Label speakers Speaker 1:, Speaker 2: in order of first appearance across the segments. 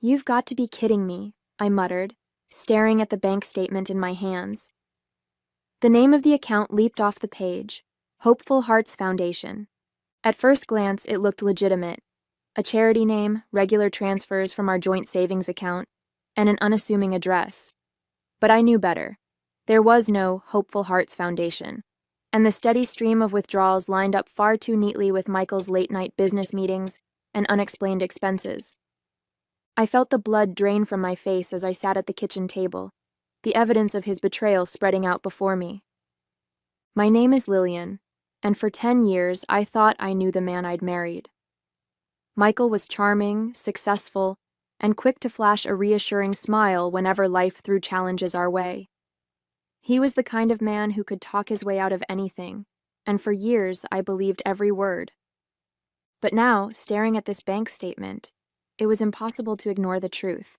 Speaker 1: You've got to be kidding me, I muttered, staring at the bank statement in my hands. The name of the account leaped off the page, Hopeful Hearts Foundation. At first glance, it looked legitimate. A charity name, regular transfers from our joint savings account, and an unassuming address. But I knew better. There was no Hopeful Hearts Foundation, and the steady stream of withdrawals lined up far too neatly with Michael's late-night business meetings and unexplained expenses. I felt the blood drain from my face as I sat at the kitchen table, the evidence of his betrayal spreading out before me. My name is Lillian, and for 10 years I thought I knew the man I'd married. Michael was charming, successful, and quick to flash a reassuring smile whenever life threw challenges our way. He was the kind of man who could talk his way out of anything, and for years I believed every word. But now, staring at this bank statement, it was impossible to ignore the truth.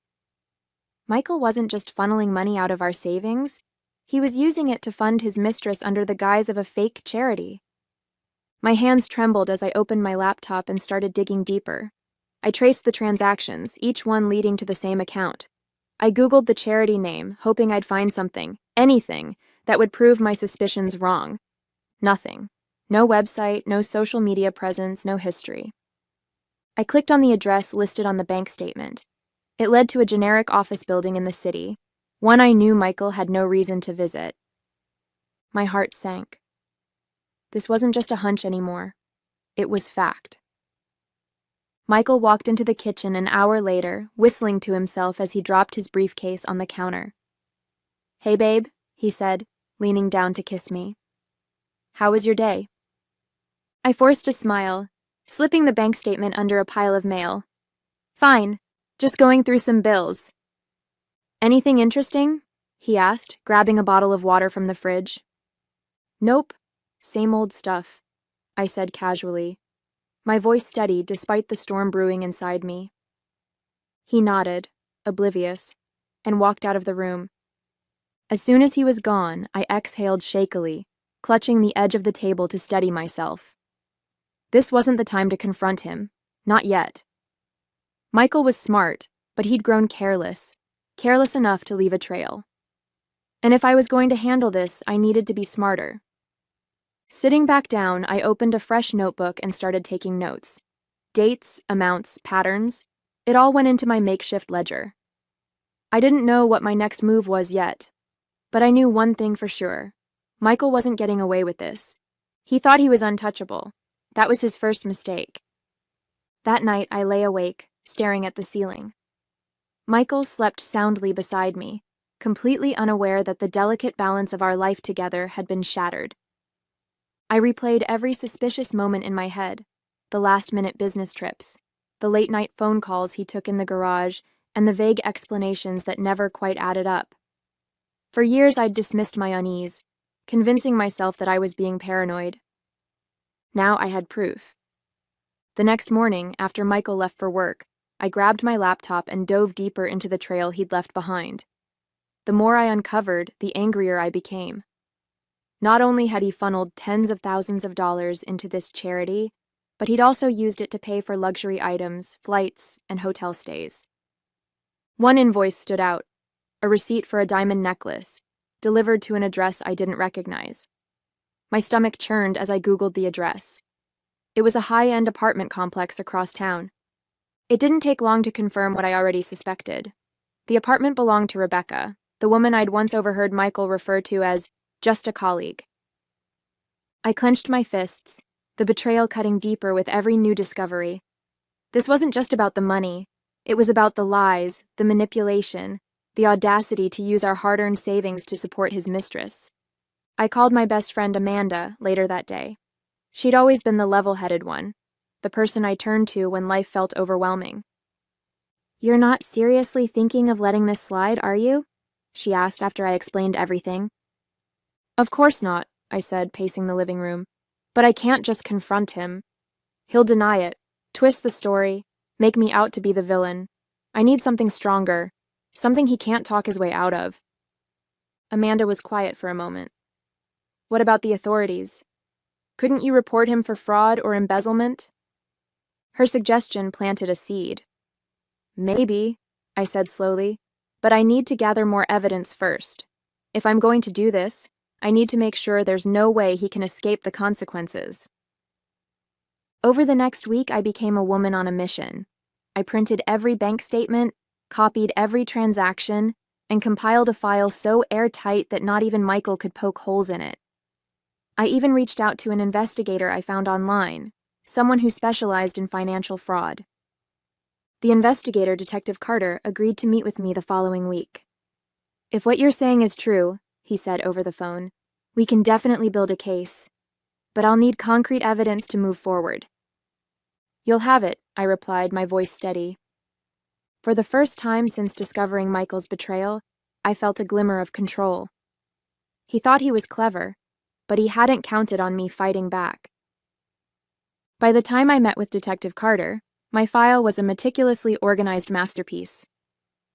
Speaker 1: Michael wasn't just funneling money out of our savings, he was using it to fund his mistress under the guise of a fake charity. My hands trembled as I opened my laptop and started digging deeper. I traced the transactions, each one leading to the same account. I Googled the charity name, hoping I'd find something, anything, that would prove my suspicions wrong. Nothing. No website, no social media presence, no history. I clicked on the address listed on the bank statement. It led to a generic office building in the city, one I knew Michael had no reason to visit. My heart sank. This wasn't just a hunch anymore. It was fact. Michael walked into the kitchen an hour later, whistling to himself as he dropped his briefcase on the counter. "Hey, babe," he said, leaning down to kiss me. "How was your day?" I forced a smile, slipping the bank statement under a pile of mail. "Fine, just going through some bills." "Anything interesting?" he asked, grabbing a bottle of water from the fridge. "Nope, same old stuff," I said casually, my voice steady despite the storm brewing inside me. He nodded, oblivious, and walked out of the room. As soon as he was gone, I exhaled shakily, clutching the edge of the table to steady myself. This wasn't the time to confront him, not yet. Michael was smart, but he'd grown careless enough to leave a trail. And if I was going to handle this, I needed to be smarter. Sitting back down, I opened a fresh notebook and started taking notes. Dates, amounts, patterns, it all went into my makeshift ledger. I didn't know what my next move was yet, but I knew one thing for sure. Michael wasn't getting away with this. He thought he was untouchable. That was his first mistake. That night, I lay awake, staring at the ceiling. Michael slept soundly beside me, completely unaware that the delicate balance of our life together had been shattered. I replayed every suspicious moment in my head, the last-minute business trips, the late-night phone calls he took in the garage, and the vague explanations that never quite added up. For years, I'd dismissed my unease, convincing myself that I was being paranoid. Now I had proof. The next morning, after Michael left for work, I grabbed my laptop and dove deeper into the trail he'd left behind. The more I uncovered, the angrier I became. Not only had he funneled tens of thousands of dollars into this charity, but he'd also used it to pay for luxury items, flights, and hotel stays. One invoice stood out, a receipt for a diamond necklace, delivered to an address I didn't recognize. My stomach churned as I Googled the address. It was a high-end apartment complex across town. It didn't take long to confirm what I already suspected. The apartment belonged to Rebecca, the woman I'd once overheard Michael refer to as just a colleague. I clenched my fists, the betrayal cutting deeper with every new discovery. This wasn't just about the money. It was about the lies, the manipulation, the audacity to use our hard-earned savings to support his mistress. I called my best friend Amanda later that day. She'd always been the level-headed one, the person I turned to when life felt overwhelming. "You're not seriously thinking of letting this slide, are you?" she asked after I explained everything. "Of course not," I said, pacing the living room. "But I can't just confront him. He'll deny it, twist the story, make me out to be the villain. I need something stronger, something he can't talk his way out of." Amanda was quiet for a moment. "What about the authorities? Couldn't you report him for fraud or embezzlement?" Her suggestion planted a seed. "Maybe," I said slowly, but I need to gather more evidence first. If I'm going to do this, I need to make sure there's no way he can escape the consequences. Over the next week, I became a woman on a mission. I printed every bank statement, copied every transaction, and compiled a file so airtight that not even Michael could poke holes in it. I even reached out to an investigator I found online, someone who specialized in financial fraud. The investigator, Detective Carter, agreed to meet with me the following week. "If what you're saying is true," he said over the phone, "we can definitely build a case. But I'll need concrete evidence to move forward." "You'll have it," I replied, my voice steady. For the first time since discovering Michael's betrayal, I felt a glimmer of control. He thought he was clever, but he hadn't counted on me fighting back. By the time I met with Detective Carter, my file was a meticulously organized masterpiece.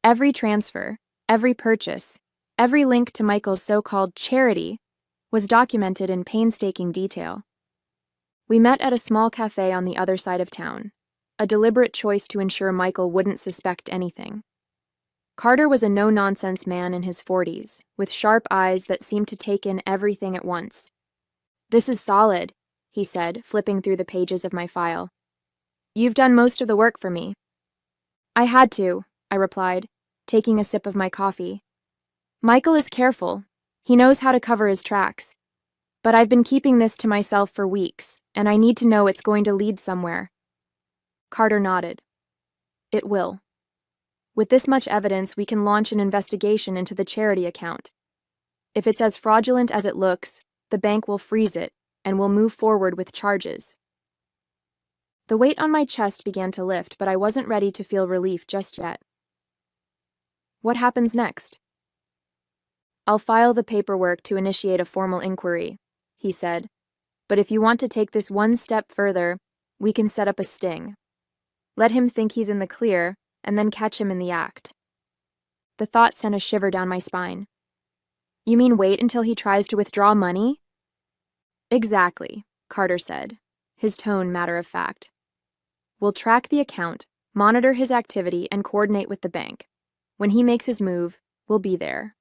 Speaker 1: Every transfer, every purchase, every link to Michael's so-called charity was documented in painstaking detail. We met at a small cafe on the other side of town, a deliberate choice to ensure Michael wouldn't suspect anything. Carter was a no-nonsense man in his 40s, with sharp eyes that seemed to take in everything at once. "This is solid," he said, flipping through the pages of my file. "You've done most of the work for me." "I had to," I replied, taking a sip of my coffee. "Michael is careful. He knows how to cover his tracks. But I've been keeping this to myself for weeks, and I need to know it's going to lead somewhere." Carter nodded. "It will. With this much evidence, we can launch an investigation into the charity account. If it's as fraudulent as it looks, the bank will freeze it, and we'll move forward with charges." The weight on my chest began to lift, but I wasn't ready to feel relief just yet. "What happens next?" "I'll file the paperwork to initiate a formal inquiry," he said. "But if you want to take this one step further, we can set up a sting. Let him think he's in the clear, and then catch him in the act." The thought sent a shiver down my spine. "You mean wait until he tries to withdraw money?" "Exactly," Carter said, his tone matter of fact. "We'll track the account, monitor his activity, and coordinate with the bank. When he makes his move, we'll be there."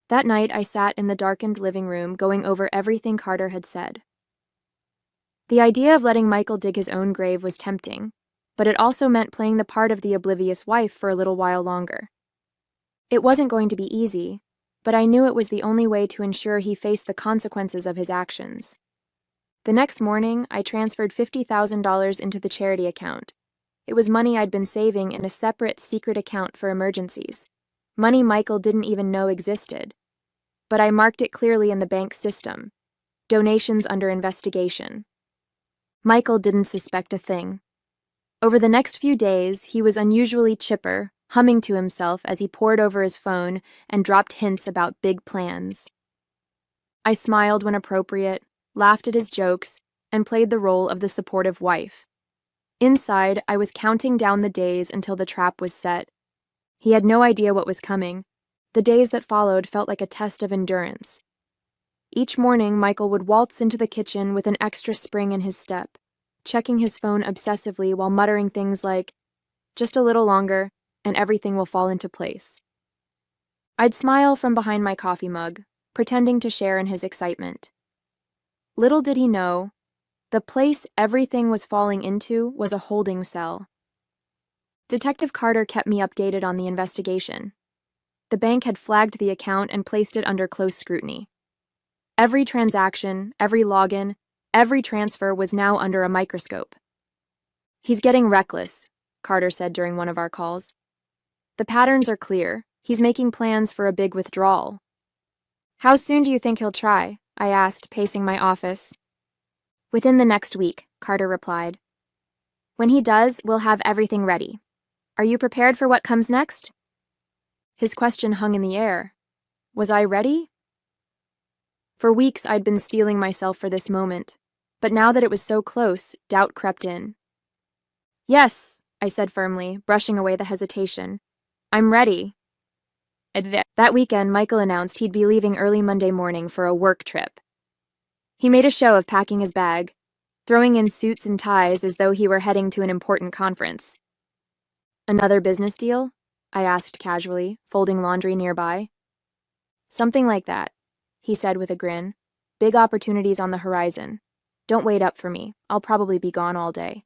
Speaker 1: That night, I sat in the darkened living room going over everything Carter had said. The idea of letting Michael dig his own grave was tempting, but it also meant playing the part of the oblivious wife for a little while longer. It wasn't going to be easy, but I knew it was the only way to ensure he faced the consequences of his actions. The next morning, I transferred $50,000 into the charity account. It was money I'd been saving in a separate, secret account for emergencies. Money Michael didn't even know existed. But I marked it clearly in the bank's system. Donations under investigation. Michael didn't suspect a thing. Over the next few days, he was unusually chipper, humming to himself as he pored over his phone and dropped hints about big plans. I smiled when appropriate, laughed at his jokes, and played the role of the supportive wife. Inside, I was counting down the days until the trap was set. He had no idea what was coming. The days that followed felt like a test of endurance. Each morning, Michael would waltz into the kitchen with an extra spring in his step, checking his phone obsessively while muttering things like, "Just a little longer, and everything will fall into place." I'd smile from behind my coffee mug, pretending to share in his excitement. Little did he know, the place everything was falling into was a holding cell. Detective Carter kept me updated on the investigation. The bank had flagged the account and placed it under close scrutiny. Every transaction, every login, every transfer was now under a microscope. "He's getting reckless," Carter said during one of our calls. "The patterns are clear. He's making plans for a big withdrawal." "How soon do you think he'll try?" I asked, pacing my office. "Within the next week," Carter replied. "When he does, we'll have everything ready. Are you prepared for what comes next?" His question hung in the air. Was I ready? For weeks, I'd been steeling myself for this moment, but now that it was so close, doubt crept in. "Yes," I said firmly, brushing away the hesitation. "I'm ready." That weekend, Michael announced he'd be leaving early Monday morning for a work trip. He made a show of packing his bag, throwing in suits and ties as though he were heading to an important conference. Another business deal? I asked casually, folding laundry nearby. Something like that, he said with a grin. Big opportunities on the horizon. Don't wait up for me. I'll probably be gone all day.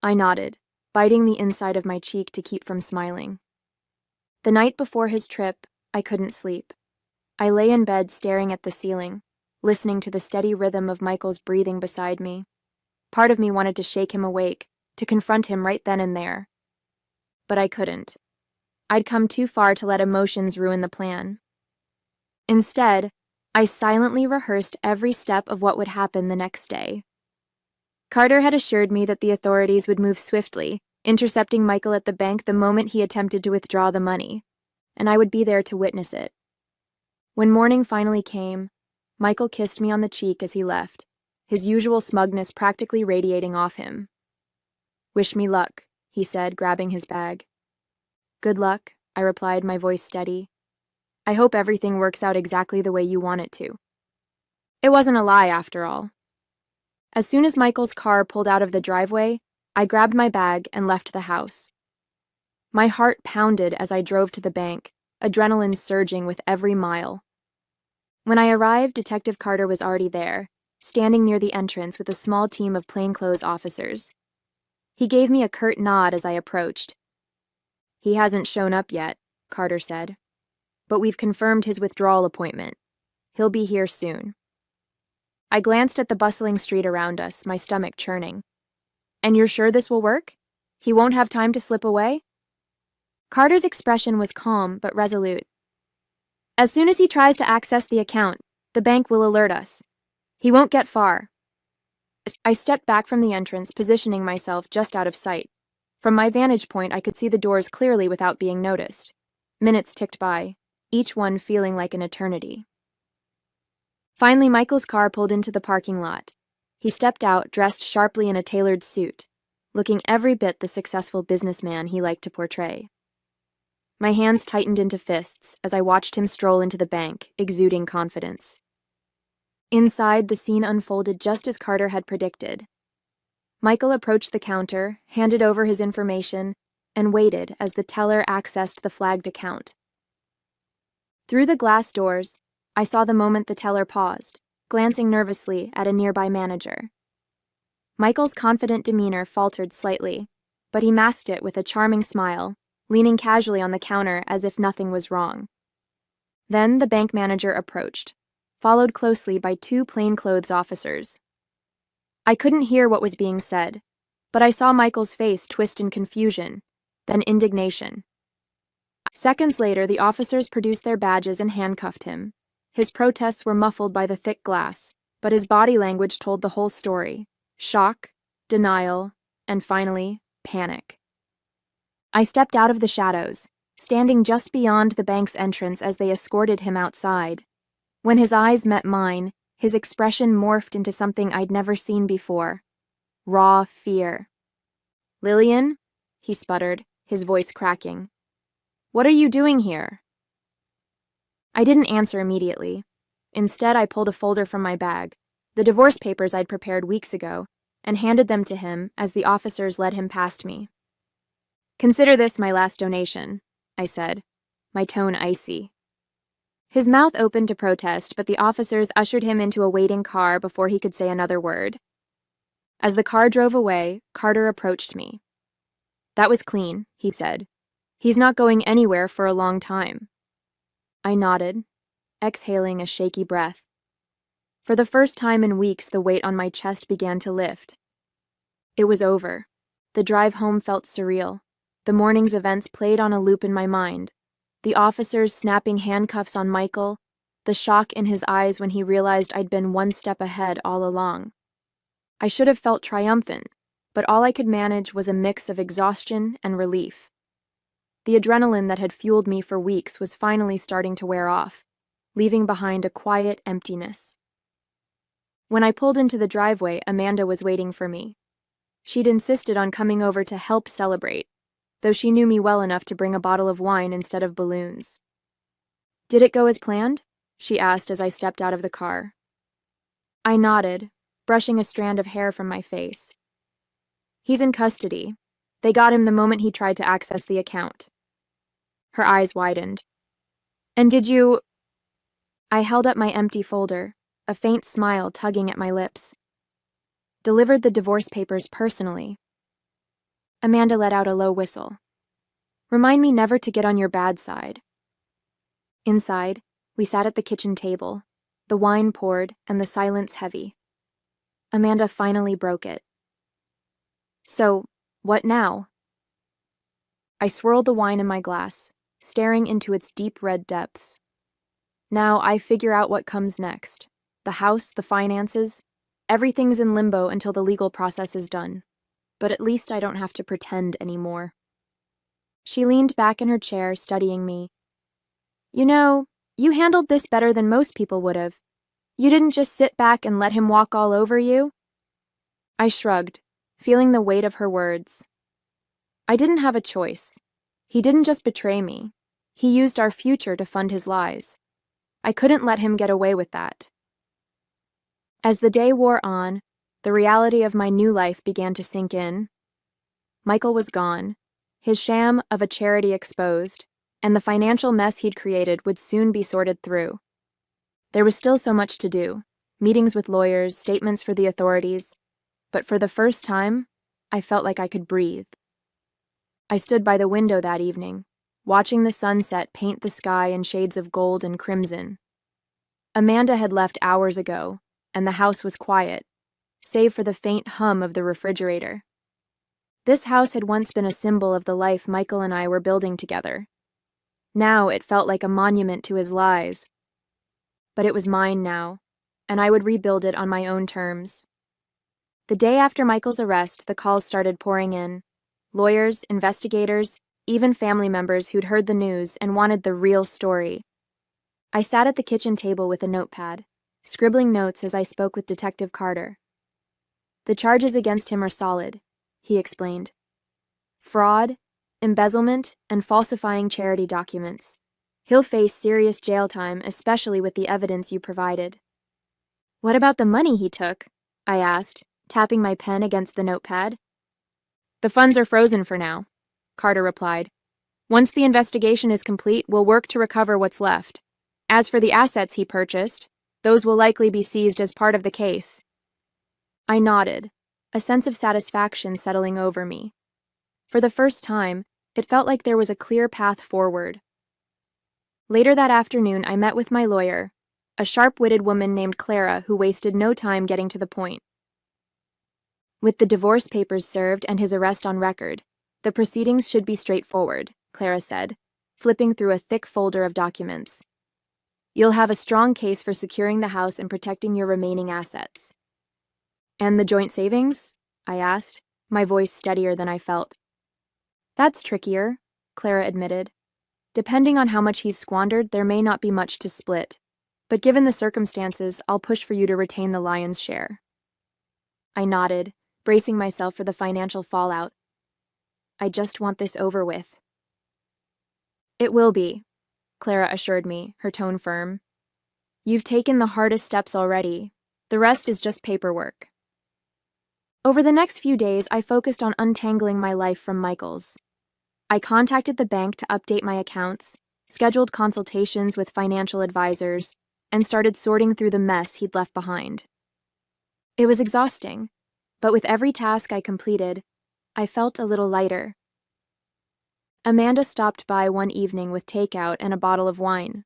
Speaker 1: I nodded, biting the inside of my cheek to keep from smiling. The night before his trip, I couldn't sleep. I lay in bed staring at the ceiling, listening to the steady rhythm of Michael's breathing beside me. Part of me wanted to shake him awake, to confront him right then and there. But I couldn't. I'd come too far to let emotions ruin the plan. Instead, I silently rehearsed every step of what would happen the next day. Carter had assured me that the authorities would move swiftly, intercepting Michael at the bank the moment he attempted to withdraw the money, and I would be there to witness it. When morning finally came, Michael kissed me on the cheek as he left, his usual smugness practically radiating off him. "Wish me luck," he said, grabbing his bag. "Good luck," I replied, my voice steady. "I hope everything works out exactly the way you want it to." It wasn't a lie, after all. As soon as Michael's car pulled out of the driveway, I grabbed my bag and left the house. My heart pounded as I drove to the bank, adrenaline surging with every mile. When I arrived, Detective Carter was already there, standing near the entrance with a small team of plainclothes officers. He gave me a curt nod as I approached. "He hasn't shown up yet," Carter said. "But we've confirmed his withdrawal appointment. He'll be here soon." I glanced at the bustling street around us, my stomach churning. "And you're sure this will work? He won't have time to slip away?" Carter's expression was calm but resolute. "As soon as he tries to access the account, the bank will alert us. He won't get far." I stepped back from the entrance, positioning myself just out of sight. From my vantage point, I could see the doors clearly without being noticed. Minutes ticked by, each one feeling like an eternity. Finally, Michael's car pulled into the parking lot. He stepped out, dressed sharply in a tailored suit, looking every bit the successful businessman he liked to portray. My hands tightened into fists as I watched him stroll into the bank, exuding confidence. Inside, the scene unfolded just as Carter had predicted. Michael approached the counter, handed over his information, and waited as the teller accessed the flagged account. Through the glass doors, I saw the moment the teller paused, glancing nervously at a nearby manager. Michael's confident demeanor faltered slightly, but he masked it with a charming smile, leaning casually on the counter as if nothing was wrong. Then the bank manager approached, followed closely by two plainclothes officers. I couldn't hear what was being said, but I saw Michael's face twist in confusion, then indignation. Seconds later, the officers produced their badges and handcuffed him. His protests were muffled by the thick glass, but his body language told the whole story: shock, denial, and finally, panic. I stepped out of the shadows, standing just beyond the bank's entrance as they escorted him outside. When his eyes met mine, his expression morphed into something I'd never seen before: raw fear. "Lillian?" he sputtered, his voice cracking. "What are you doing here?" I didn't answer immediately. Instead, I pulled a folder from my bag, the divorce papers I'd prepared weeks ago, and handed them to him as the officers led him past me. "Consider this my last donation," I said, my tone icy. His mouth opened to protest, but the officers ushered him into a waiting car before he could say another word. As the car drove away, Carter approached me. "That was clean," he said. "He's not going anywhere for a long time." I nodded, exhaling a shaky breath. For the first time in weeks, the weight on my chest began to lift. It was over. The drive home felt surreal. The morning's events played on a loop in my mind. The officers snapping handcuffs on Michael, the shock in his eyes when he realized I'd been one step ahead all along. I should have felt triumphant, but all I could manage was a mix of exhaustion and relief. The adrenaline that had fueled me for weeks was finally starting to wear off, leaving behind a quiet emptiness. When I pulled into the driveway, Amanda was waiting for me. She'd insisted on coming over to help celebrate, though she knew me well enough to bring a bottle of wine instead of balloons. "Did it go as planned?" she asked as I stepped out of the car. I nodded, brushing a strand of hair from my face. "He's in custody. They got him the moment he tried to access the account. Her eyes widened. And did you... I held up my empty folder, a faint smile tugging at my lips. Delivered the divorce papers personally. Amanda let out a low whistle. Remind me never to get on your bad side. Inside, we sat at the kitchen table, the wine poured and the silence heavy. Amanda finally broke it. So, what now? I swirled the wine in my glass, staring into its deep red depths. Now I figure out what comes next. The house, the finances, everything's in limbo until the legal process is done. But at least I don't have to pretend anymore. She leaned back in her chair, studying me. You know, you handled this better than most people would have. You didn't just sit back and let him walk all over you? I shrugged, feeling the weight of her words. I didn't have a choice. He didn't just betray me. He used our future to fund his lies. I couldn't let him get away with that. As the day wore on, the reality of my new life began to sink in. Michael was gone, his sham of a charity exposed, and the financial mess he'd created would soon be sorted through. There was still so much to do, meetings with lawyers, statements for the authorities, but for the first time, I felt like I could breathe. I stood by the window that evening, watching the sunset paint the sky in shades of gold and crimson. Amanda had left hours ago, and the house was quiet, save for the faint hum of the refrigerator. This house had once been a symbol of the life Michael and I were building together. Now it felt like a monument to his lies. But it was mine now, and I would rebuild it on my own terms. The day after Michael's arrest, the calls started pouring in. Lawyers, investigators, even family members who'd heard the news and wanted the real story. I sat at the kitchen table with a notepad, scribbling notes as I spoke with Detective Carter. The charges against him are solid, he explained. Fraud, embezzlement, and falsifying charity documents. He'll face serious jail time, especially with the evidence you provided. What about the money he took? I asked, tapping my pen against the notepad. The funds are frozen for now, Carter replied. Once the investigation is complete, we'll work to recover what's left. As for the assets he purchased, those will likely be seized as part of the case. I nodded, a sense of satisfaction settling over me. For the first time, it felt like there was a clear path forward. Later that afternoon, I met with my lawyer, a sharp-witted woman named Clara who wasted no time getting to the point. With the divorce papers served and his arrest on record, the proceedings should be straightforward, Clara said, flipping through a thick folder of documents. You'll have a strong case for securing the house and protecting your remaining assets. And the joint savings? I asked, my voice steadier than I felt. That's trickier, Clara admitted. Depending on how much he's squandered, there may not be much to split. But given the circumstances, I'll push for you to retain the lion's share. I nodded, bracing myself for the financial fallout. I just want this over with. It will be, Clara assured me, her tone firm. You've taken the hardest steps already. The rest is just paperwork. Over the next few days, I focused on untangling my life from Michael's. I contacted the bank to update my accounts, scheduled consultations with financial advisors, and started sorting through the mess he'd left behind. It was exhausting, but with every task I completed, I felt a little lighter. Amanda stopped by one evening with takeout and a bottle of wine.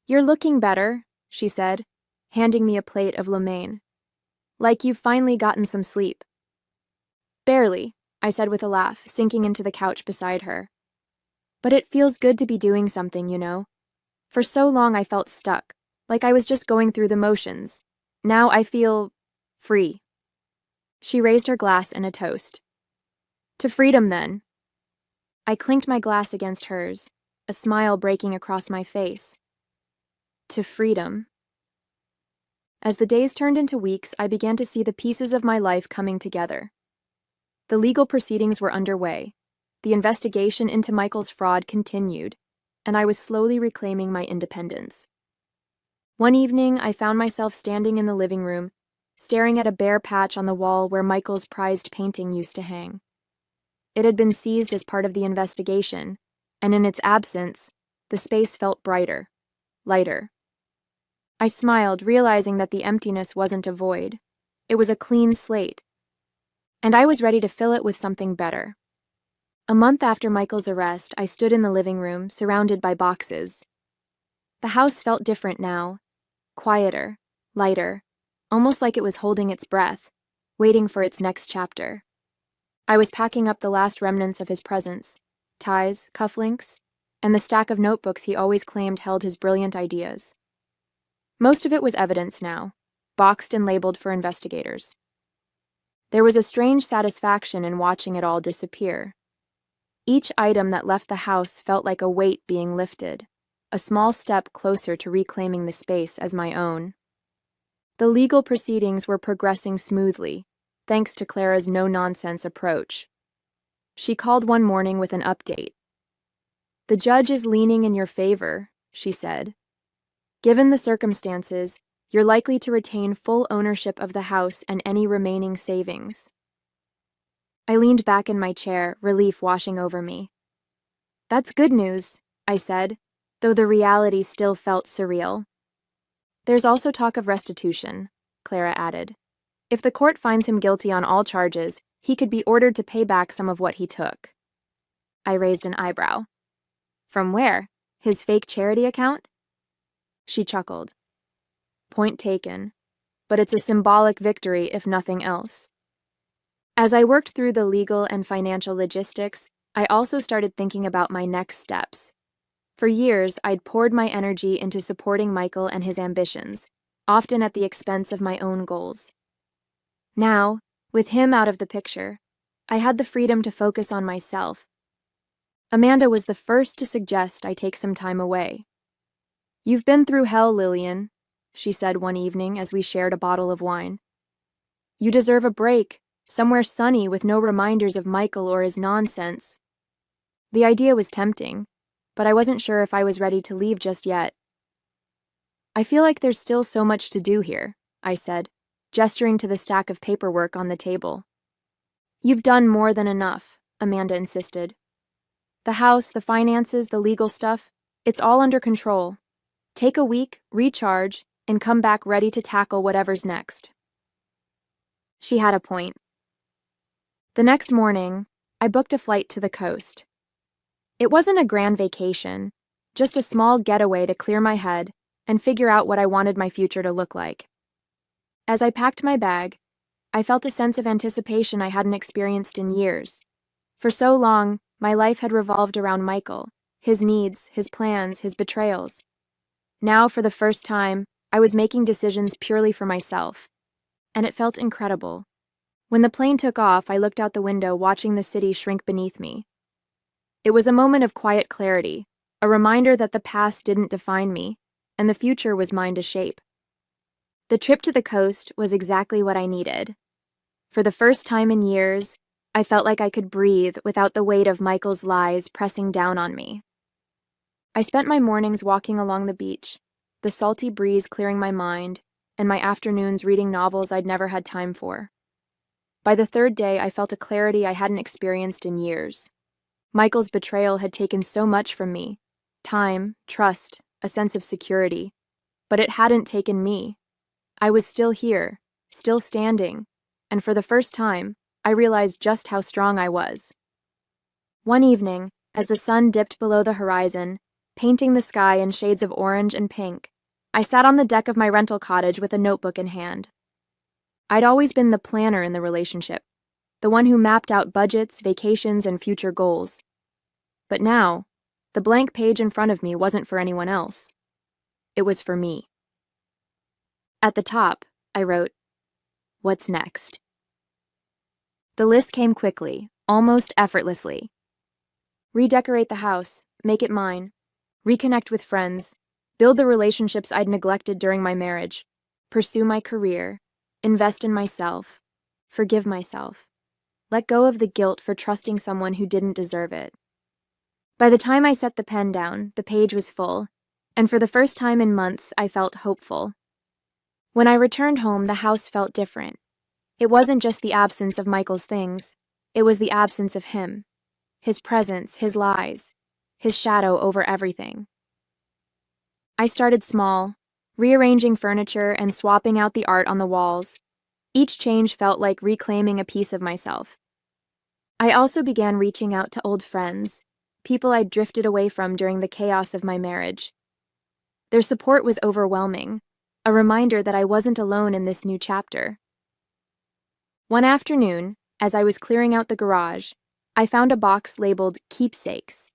Speaker 1: You're looking better, she said, handing me a plate of lo mein. Like you've finally gotten some sleep. Barely, I said with a laugh, sinking into the couch beside her. But it feels good to be doing something, you know. For so long I felt stuck, like I was just going through the motions. Now I feel free. She raised her glass in a toast. To freedom, then. I clinked my glass against hers, a smile breaking across my face. To freedom. As the days turned into weeks, I began to see the pieces of my life coming together. The legal proceedings were underway. The investigation into Michael's fraud continued, and I was slowly reclaiming my independence. One evening, I found myself standing in the living room, staring at a bare patch on the wall where Michael's prized painting used to hang. It had been seized as part of the investigation, and in its absence, the space felt brighter, lighter. I smiled, realizing that the emptiness wasn't a void. It was a clean slate, and I was ready to fill it with something better. A month after Michael's arrest, I stood in the living room, surrounded by boxes. The house felt different now, quieter, lighter, almost like it was holding its breath, waiting for its next chapter. I was packing up the last remnants of his presence, ties, cufflinks, and the stack of notebooks he always claimed held his brilliant ideas. Most of it was evidence now, boxed and labeled for investigators. There was a strange satisfaction in watching it all disappear. Each item that left the house felt like a weight being lifted, a small step closer to reclaiming the space as my own. The legal proceedings were progressing smoothly, thanks to Clara's no-nonsense approach. She called one morning with an update. "The judge is leaning in your favor," she said. "Given the circumstances, you're likely to retain full ownership of the house and any remaining savings." I leaned back in my chair, relief washing over me. "That's good news," I said, though the reality still felt surreal. "There's also talk of restitution," Clara added. "If the court finds him guilty on all charges, he could be ordered to pay back some of what he took." I raised an eyebrow. "From where? His fake charity account?" She chuckled. "Point taken. But it's a symbolic victory, if nothing else." As I worked through the legal and financial logistics, I also started thinking about my next steps. For years, I'd poured my energy into supporting Michael and his ambitions, often at the expense of my own goals. Now, with him out of the picture, I had the freedom to focus on myself. Amanda was the first to suggest I take some time away. "You've been through hell, Lillian," she said one evening as we shared a bottle of wine. "You deserve a break, somewhere sunny with no reminders of Michael or his nonsense." The idea was tempting, but I wasn't sure if I was ready to leave just yet. "I feel like there's still so much to do here," I said, gesturing to the stack of paperwork on the table. "You've done more than enough," Amanda insisted. "The house, the finances, the legal stuff, it's all under control. Take a week, recharge, and come back ready to tackle whatever's next." She had a point. The next morning, I booked a flight to the coast. It wasn't a grand vacation, just a small getaway to clear my head and figure out what I wanted my future to look like. As I packed my bag, I felt a sense of anticipation I hadn't experienced in years. For so long, my life had revolved around Michael, his needs, his plans, his betrayals. Now, for the first time, I was making decisions purely for myself, and it felt incredible. When the plane took off, I looked out the window, watching the city shrink beneath me. It was a moment of quiet clarity, a reminder that the past didn't define me, and the future was mine to shape. The trip to the coast was exactly what I needed. For the first time in years, I felt like I could breathe without the weight of Michael's lies pressing down on me. I spent my mornings walking along the beach, the salty breeze clearing my mind, and my afternoons reading novels I'd never had time for. By the third day, I felt a clarity I hadn't experienced in years. Michael's betrayal had taken so much from me: time, trust, a sense of security. But it hadn't taken me. I was still here, still standing, and for the first time, I realized just how strong I was. One evening, as the sun dipped below the horizon, painting the sky in shades of orange and pink, I sat on the deck of my rental cottage with a notebook in hand. I'd always been the planner in the relationship, the one who mapped out budgets, vacations, and future goals. But now, the blank page in front of me wasn't for anyone else. It was for me. At the top, I wrote, "What's next?" The list came quickly, almost effortlessly. Redecorate the house, make it mine, reconnect with friends, build the relationships I'd neglected during my marriage, pursue my career, invest in myself, forgive myself, let go of the guilt for trusting someone who didn't deserve it. By the time I set the pen down, the page was full, and for the first time in months, I felt hopeful. When I returned home, the house felt different. It wasn't just the absence of Michael's things. It was the absence of him, his presence, his lies, his shadow over everything. I started small, rearranging furniture and swapping out the art on the walls. Each change felt like reclaiming a piece of myself. I also began reaching out to old friends, people I'd drifted away from during the chaos of my marriage. Their support was overwhelming, a reminder that I wasn't alone in this new chapter. One afternoon, as I was clearing out the garage, I found a box labeled Keepsakes.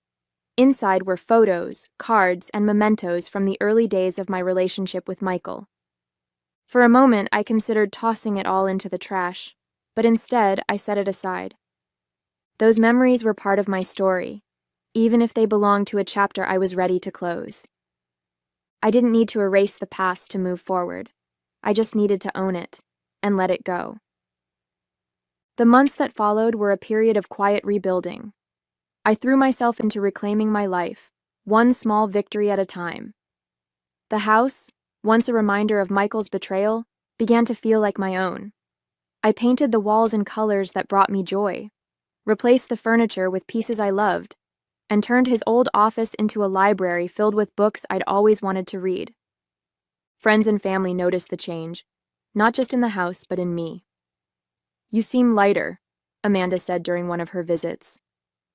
Speaker 1: Inside were photos, cards, and mementos from the early days of my relationship with Michael. For a moment, I considered tossing it all into the trash, but instead, I set it aside. Those memories were part of my story, even if they belonged to a chapter I was ready to close. I didn't need to erase the past to move forward. I just needed to own it and let it go. The months that followed were a period of quiet rebuilding. I threw myself into reclaiming my life, one small victory at a time. The house, once a reminder of Michael's betrayal, began to feel like my own. I painted the walls in colors that brought me joy, replaced the furniture with pieces I loved, and turned his old office into a library filled with books I'd always wanted to read. Friends and family noticed the change, not just in the house, but in me. "You seem lighter," Amanda said during one of her visits.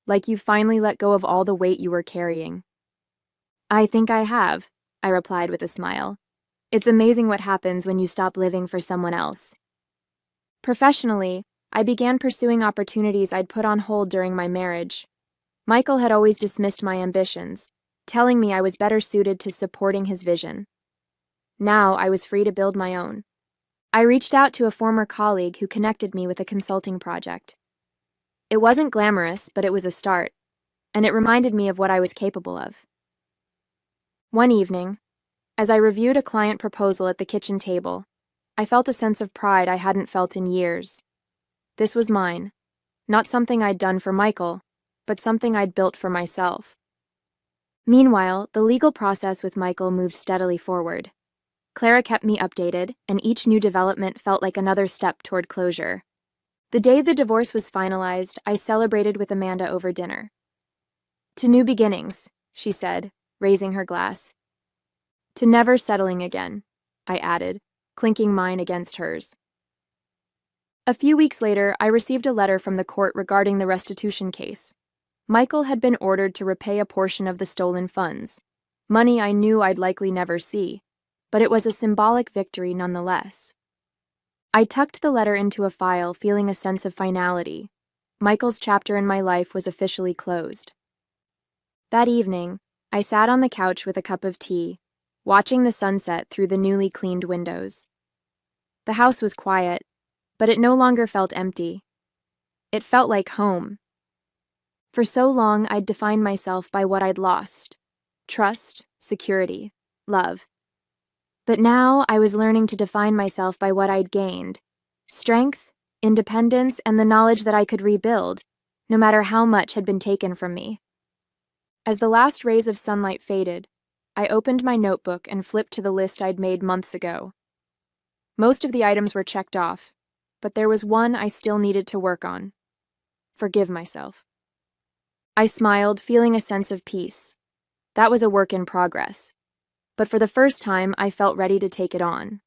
Speaker 1: "Like you've finally let go of all the weight you were carrying." "I think I have," I replied with a smile. "It's amazing what happens when you stop living for someone else." Professionally, I began pursuing opportunities I'd put on hold during my marriage. Michael had always dismissed my ambitions, telling me I was better suited to supporting his vision. Now I was free to build my own. I reached out to a former colleague who connected me with a consulting project. It wasn't glamorous, but it was a start, and it reminded me of what I was capable of. One evening, as I reviewed a client proposal at the kitchen table, I felt a sense of pride I hadn't felt in years. This was mine, not something I'd done for Michael, but something I'd built for myself. Meanwhile, the legal process with Michael moved steadily forward. Clara kept me updated, and each new development felt like another step toward closure. The day the divorce was finalized, I celebrated with Amanda over dinner. "To new beginnings," she said, raising her glass. "To never settling again," I added, clinking mine against hers. A few weeks later, I received a letter from the court regarding the restitution case. Michael had been ordered to repay a portion of the stolen funds, money I knew I'd likely never see, but it was a symbolic victory nonetheless. I tucked the letter into a file, feeling a sense of finality. Michael's chapter in my life was officially closed. That evening, I sat on the couch with a cup of tea, watching the sunset through the newly cleaned windows. The house was quiet, but it no longer felt empty. It felt like home. For so long, I'd defined myself by what I'd lost: trust, security, love. But now I was learning to define myself by what I'd gained: strength, independence, and the knowledge that I could rebuild, no matter how much had been taken from me. As the last rays of sunlight faded, I opened my notebook and flipped to the list I'd made months ago. Most of the items were checked off, but there was one I still needed to work on: forgive myself. I smiled, feeling a sense of peace. That was a work in progress. But for the first time, I felt ready to take it on.